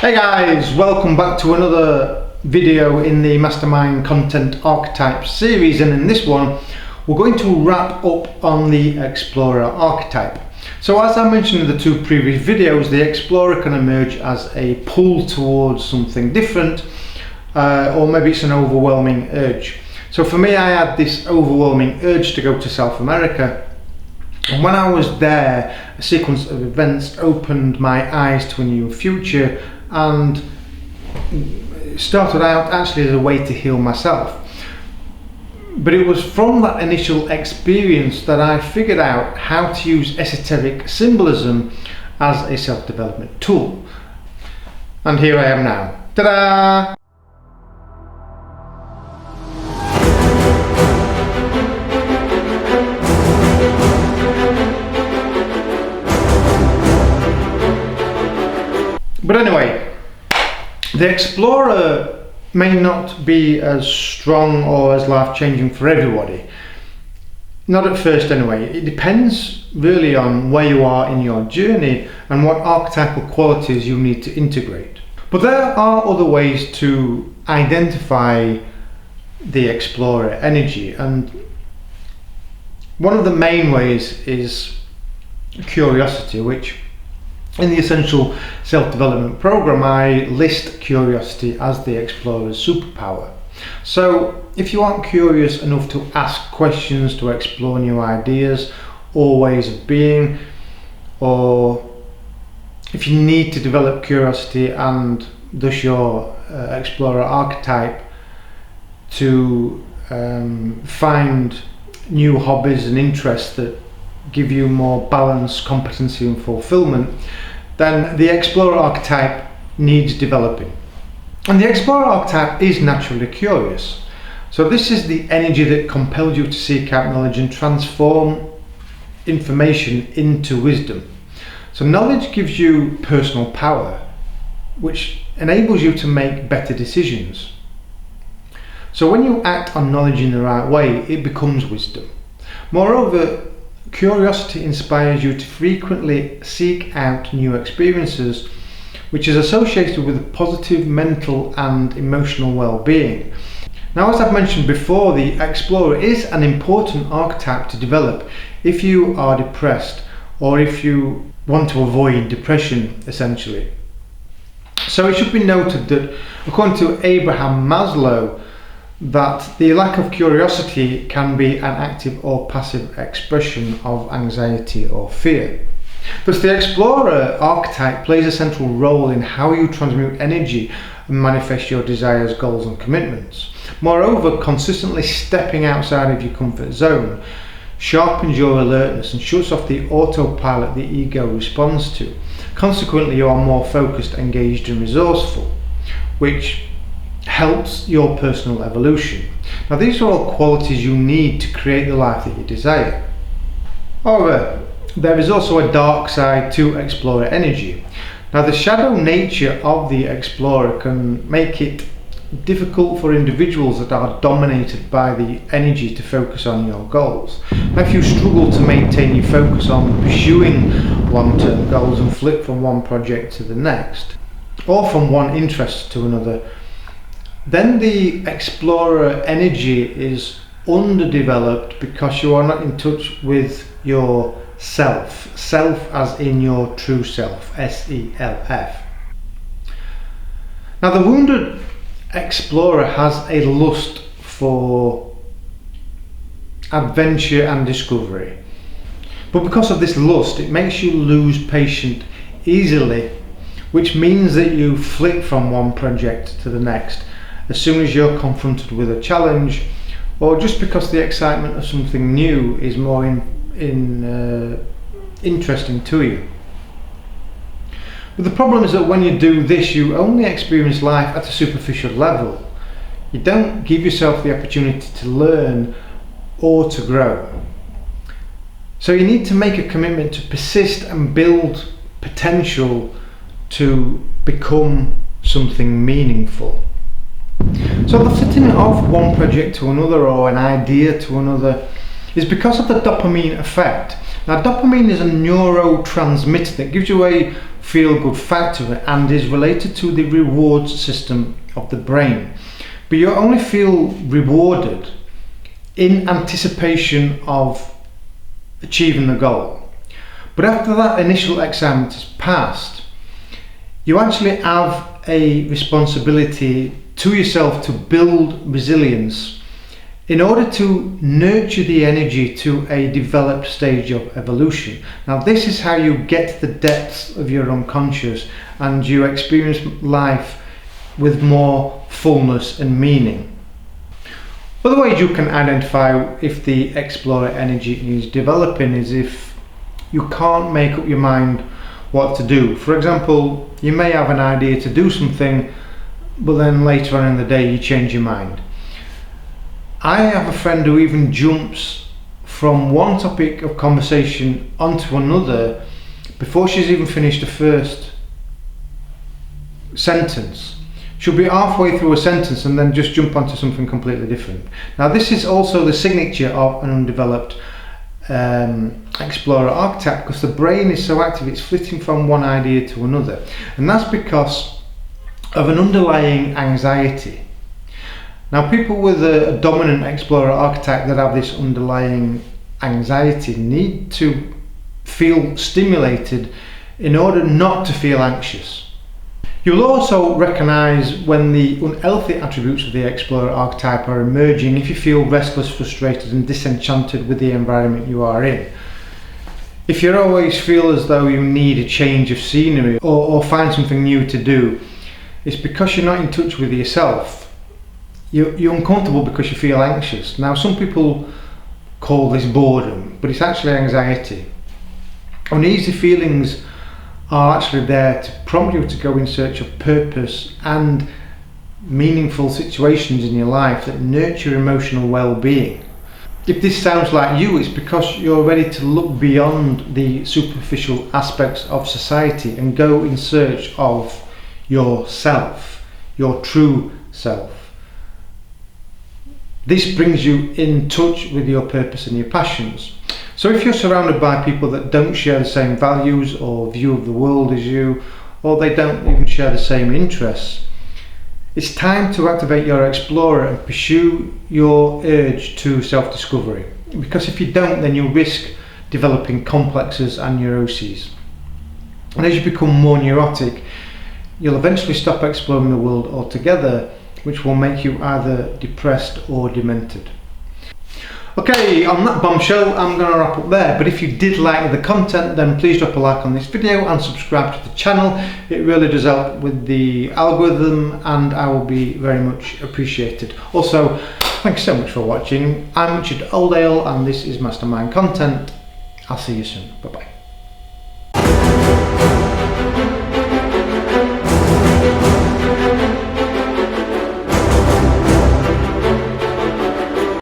Hey guys, welcome back to another video in the Mastermind Content Archetypes series, and in this one we're going to wrap up on the Explorer archetype. So as I mentioned in the two previous videos, the Explorer can emerge as a pull towards something different, or maybe it's an overwhelming urge. So for me, I had this overwhelming urge to go to South America. And when I was there, a sequence of events opened my eyes to a new future, and it started out actually as a way to heal myself. But it was from that initial experience that I figured out how to use esoteric symbolism as a self-development tool. And here I am now. Ta-da! But anyway, the Explorer may not be as strong or as life-changing for everybody. Not at first anyway. It depends really on where you are in your journey and what archetypal qualities you need to integrate. But there are other ways to identify the Explorer energy, and one of the main ways is curiosity, which in the Essential Self-Development Program, I list curiosity as the Explorer's superpower. So if you aren't curious enough to ask questions, to explore new ideas or ways of being, or if you need to develop curiosity and thus your Explorer archetype to find new hobbies and interests that give you more balance, competency and fulfillment, then the Explorer archetype needs developing. And the Explorer archetype is naturally curious. So this is the energy that compels you to seek out knowledge and transform information into wisdom. So knowledge gives you personal power, which enables you to make better decisions. So when you act on knowledge in the right way, it becomes wisdom. Moreover, curiosity inspires you to frequently seek out new experiences, which is associated with positive mental and emotional well-being. Now, as I've mentioned before, the Explorer is an important archetype to develop if you are depressed or if you want to avoid depression, essentially. So it should be noted that according to Abraham Maslow, that the lack of curiosity can be an active or passive expression of anxiety or fear. Thus, the Explorer archetype plays a central role in how you transmute energy and manifest your desires, goals and commitments. Moreover, consistently stepping outside of your comfort zone sharpens your alertness and shuts off the autopilot the ego responds to. Consequently, you are more focused, engaged and resourceful, which helps your personal evolution. Now, these are all qualities you need to create the life that you desire. However, there is also a dark side to Explorer energy. Now, the shadow nature of the Explorer can make it difficult for individuals that are dominated by the energy to focus on your goals. Now, if you struggle to maintain your focus on pursuing long-term goals and flip from one project to the next, or from one interest to another, then the Explorer energy is underdeveloped because you are not in touch with your self as in your true self, S-E-L-F. Now, the wounded Explorer has a lust for adventure and discovery, but because of this lust, it makes you lose patience easily, which means that you flip from one project to the next as soon as you're confronted with a challenge, or just because the excitement of something new is more interesting to you. But the problem is that when you do this, you only experience life at a superficial level. You don't give yourself the opportunity to learn or to grow. So you need to make a commitment to persist and build potential to become something meaningful. So the flitting off one project to another or an idea to another is because of the dopamine effect. Now, dopamine is a neurotransmitter that gives you a feel-good factor and is related to the rewards system of the brain. But you only feel rewarded in anticipation of achieving the goal. But after that initial excitement is passed, you actually have a responsibility to yourself to build resilience in order to nurture the energy to a developed stage of evolution. Now, this is how you get to the depths of your unconscious and you experience life with more fullness and meaning. Other ways you can identify if the explorer energy is developing is if you can't make up your mind what to do. For example, you may have an idea to do something, but then later on in the day you change your mind. I have a friend who even jumps from one topic of conversation onto another before she's even finished the first sentence. She'll be halfway through a sentence and then just jump onto something completely different. Now, this is also the signature of an undeveloped explorer archetype, because the brain is so active it's flitting from one idea to another, and that's because of an underlying anxiety. Now, people with a dominant explorer archetype that have this underlying anxiety need to feel stimulated in order not to feel anxious. You'll also recognise when the unhealthy attributes of the explorer archetype are emerging if you feel restless, frustrated and disenchanted with the environment you are in. If you always feel as though you need a change of scenery or find something new to do, it's because you're not in touch with yourself. You're uncomfortable because you feel anxious. Now, some people call this boredom, but it's actually anxiety. Uneasy feelings are actually there to prompt you to go in search of purpose and meaningful situations in your life that nurture emotional well-being. If this sounds like you, it's because you're ready to look beyond the superficial aspects of society and go in search of yourself, your true self. This brings you in touch with your purpose and your passions. So if you're surrounded by people that don't share the same values or view of the world as you, or they don't even share the same interests, it's time to activate your explorer and pursue your urge to self-discovery. Because if you don't, then you risk developing complexes and neuroses. And as you become more neurotic, you'll eventually stop exploring the world altogether, which will make you either depressed or demented. Okay, on that bombshell, I'm going to wrap up there. But if you did like the content, then please drop a like on this video and subscribe to the channel. It really does help with the algorithm and I will be very much appreciated. Also, thanks so much for watching. I'm Richard Oldale and this is Mastermind Content. I'll see you soon. Bye bye.